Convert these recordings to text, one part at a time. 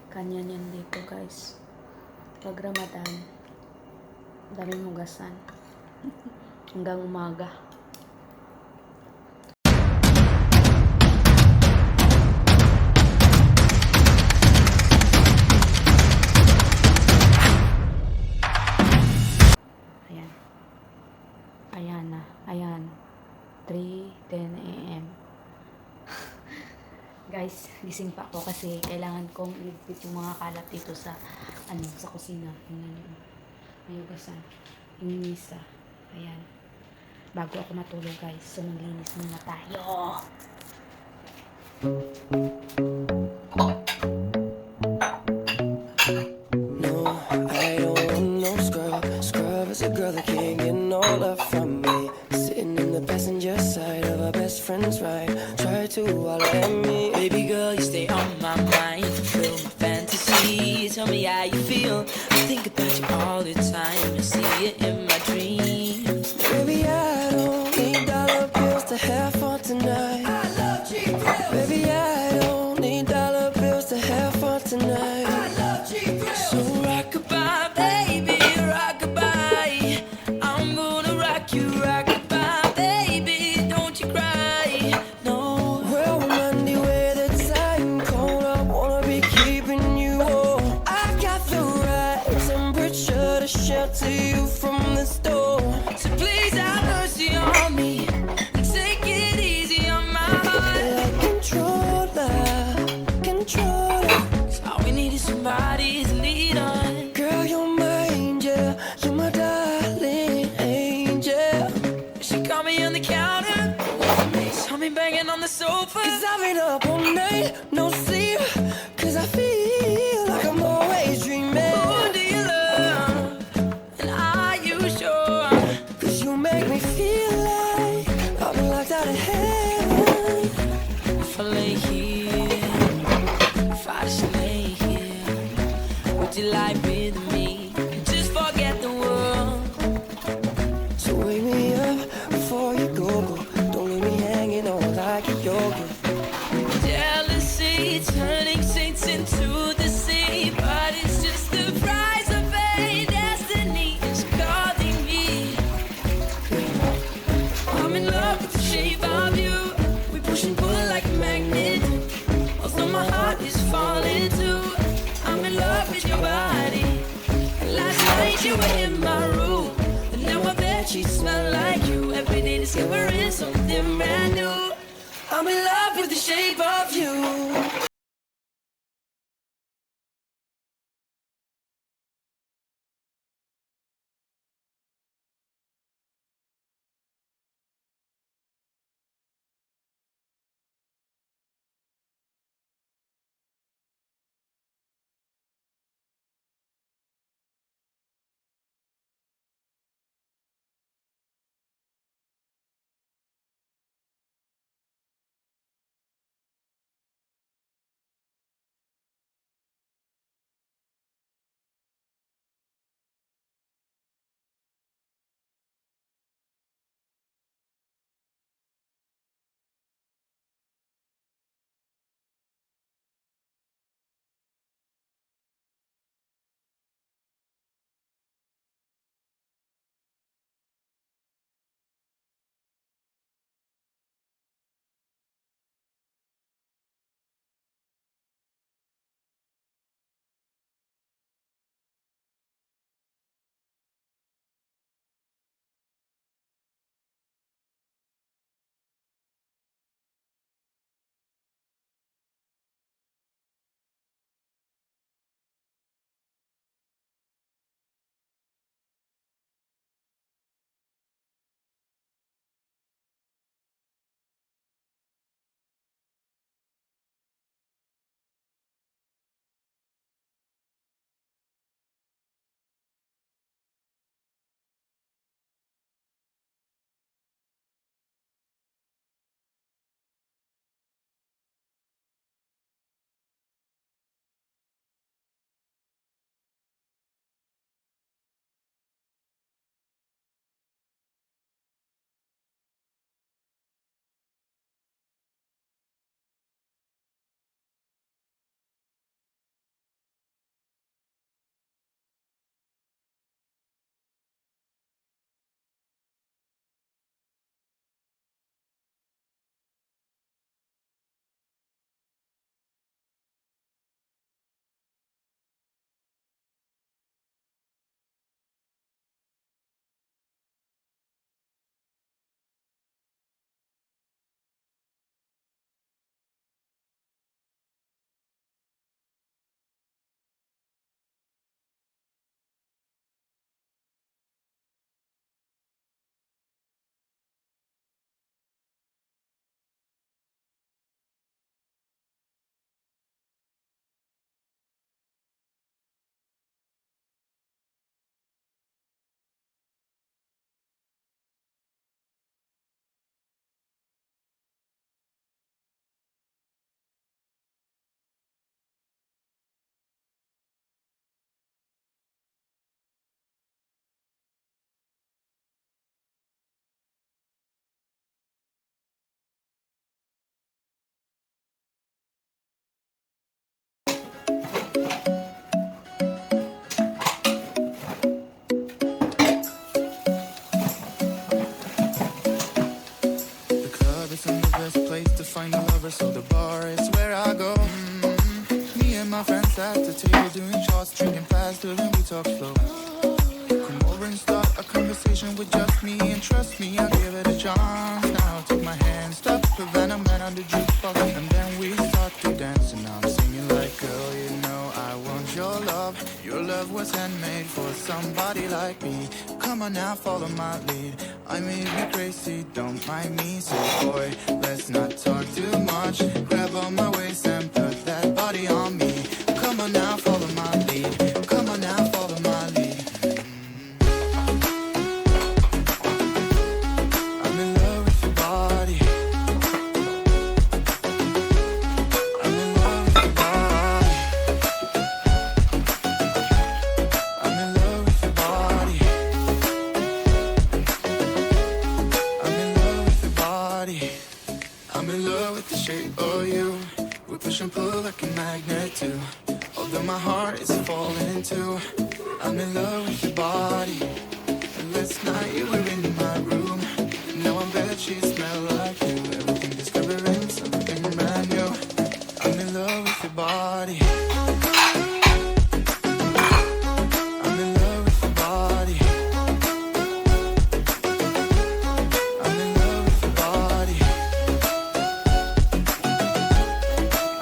Kanya niyan dito guys. Pag Ramadan, daming hugasan. Hanggang umaga. Ayan. Ayan na. Ayan. 3:10 a.m. Guys, gising pa ako kasi kailangan kong iligpit yung mga kalat dito sa sa kusina. Tingnan niyo. May hugasan. Yung misa. Ayan. Bago ako matulog guys. So maglinis muna tayo. No, I don't want no scrub. Scrub is a girl that can't get no love from me. Sitting in the passenger side of our best friend's ride. Try to holler at me. Baby girl, you stay on my mind. Fulfill my fantasy. Tell me how you feel. I think about you all the time. I see it in my dreams. Baby, I don't need dollar bills to have fun tonight. I love G-Bills. Baby, I don't need dollar bills to have fun tonight. I love G-Bills. So rockabye, baby, rockabye. I'm gonna rock you, rockabye, baby. Don't you cry, no. Well, Monday where the time cold, I wanna be keeping you warm. I got the right temperature to shelter you from the storm. So please have mercy on me. Take it easy on my heart. Controller. 'Cause all we need is somebody to lead on. Girl, you're my angel, you're my darling angel. She caught me on the counter, saw me banging on the sofa. Cause I've been up all night, no sleep. Cause I feel like I'm always dreaming. Who do you love? And are you sure? Cause you make me feel like I've been locked out of heaven. If I lay here, if I just lay here, would you lie with me? Just forget the world. So wake me up before you go. Don't leave me hanging on like a yogurt. Jealousy turning saints into the sea, but it's just the price of fate. Destiny is calling me. I'm in love with the shape of you. We push and pull like a magnet. Although my heart is falling too. I'm in love with your body. Last night you were in my room, and now I bet you smell like you. Every day discovering something brand new. I'm in love with the shape of you. my friends at the table doing shots, drinking faster than we talk slow. Come over and start a conversation with just me, and trust me, I'll give it a chance. Now take my hand, stop, Havana Man on the jukebox, and then we start to dance. And I'm singing like, girl, you know I want your love. Your love was handmade for somebody like me. Come on now, follow my lead. I may be crazy, don't mind me. So boy, let's not talk too much. Grab on my waist and put that body on me. Come on now, follow my lead. Come on now, follow my lead. I'm in love with your body. I'm in love with your body. I'm in love with your body. I'm in love with your body. I'm in love with the shape of you. We push and pull like a magnet too. Although my heart is falling too. I'm in love with your body. And last night you were in my room. Now I'm bed sheets smell like you. Everything discovering something brand new. I'm in love with your body. I'm in love with your body. I'm in love with your body.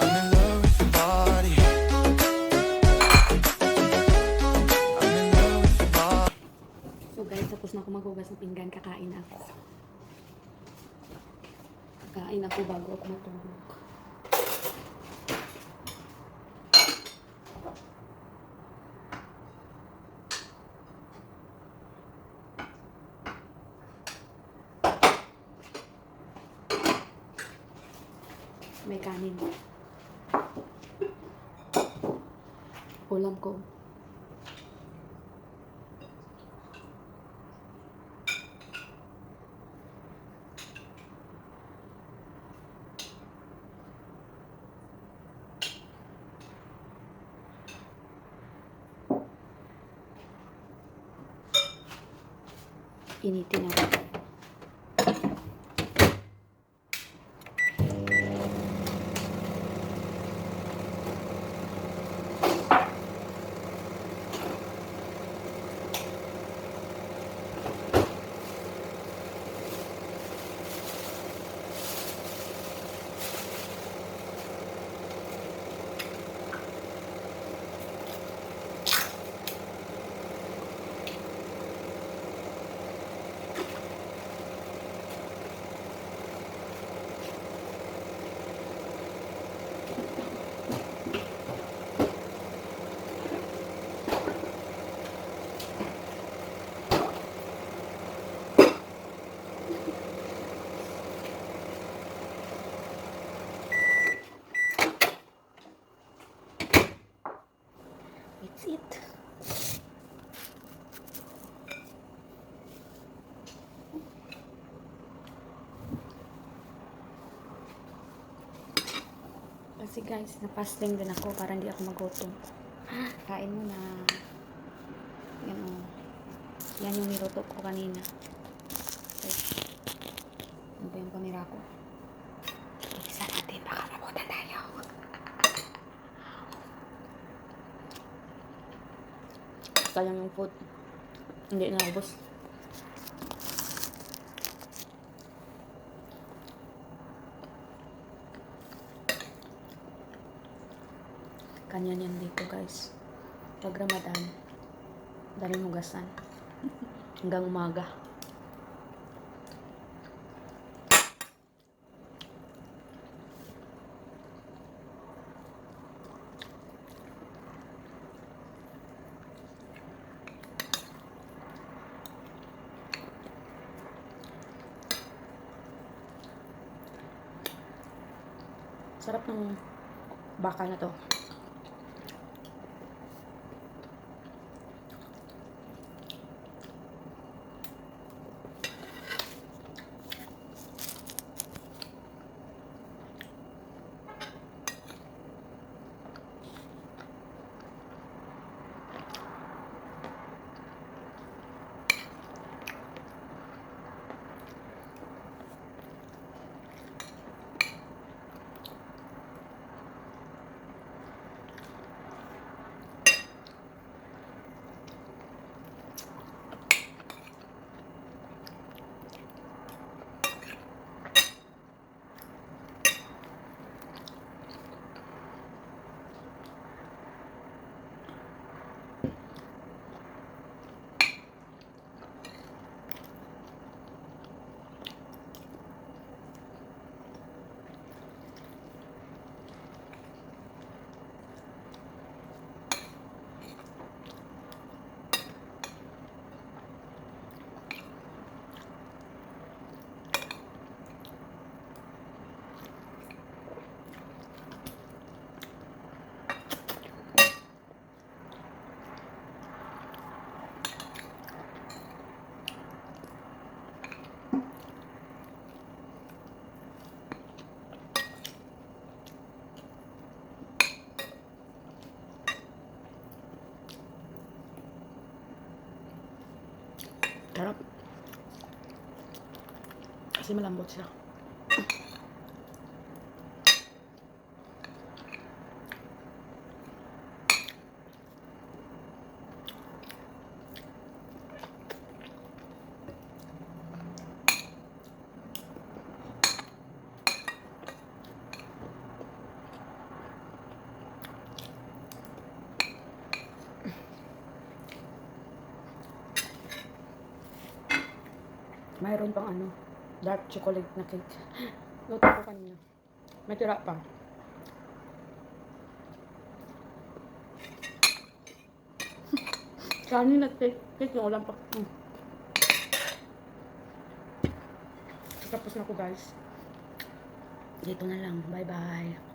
I'm in love with your body. I'm in love with your body. So guys, tapos na ako maghugas ng pinggan, kakain ako. Kakain ako bago ako matulog. May kanin. Ulam ko. Initin ako. That's it. Kasi guys, na-fasting din ako para hindi ako magutom. Kain mo na. Yan o. Yan yung niluto ko kanina. Okay. Ano ba yung pamira ko? Isa natin, baka mabutan tayo. Sayang yung food. Hindi na ubos. Kanyan yan dito guys. Pag Ramadan, daling hugasan. Hanggang umaga. Sarap ng baka na to. Sarap. Kasi malambot siya. Mayroon pang ano, dark chocolate na cake. Luto ko kanina. May tira pa. Kanin na cake yung ulam pa. Tapos na ko guys. Dito na lang. Bye bye.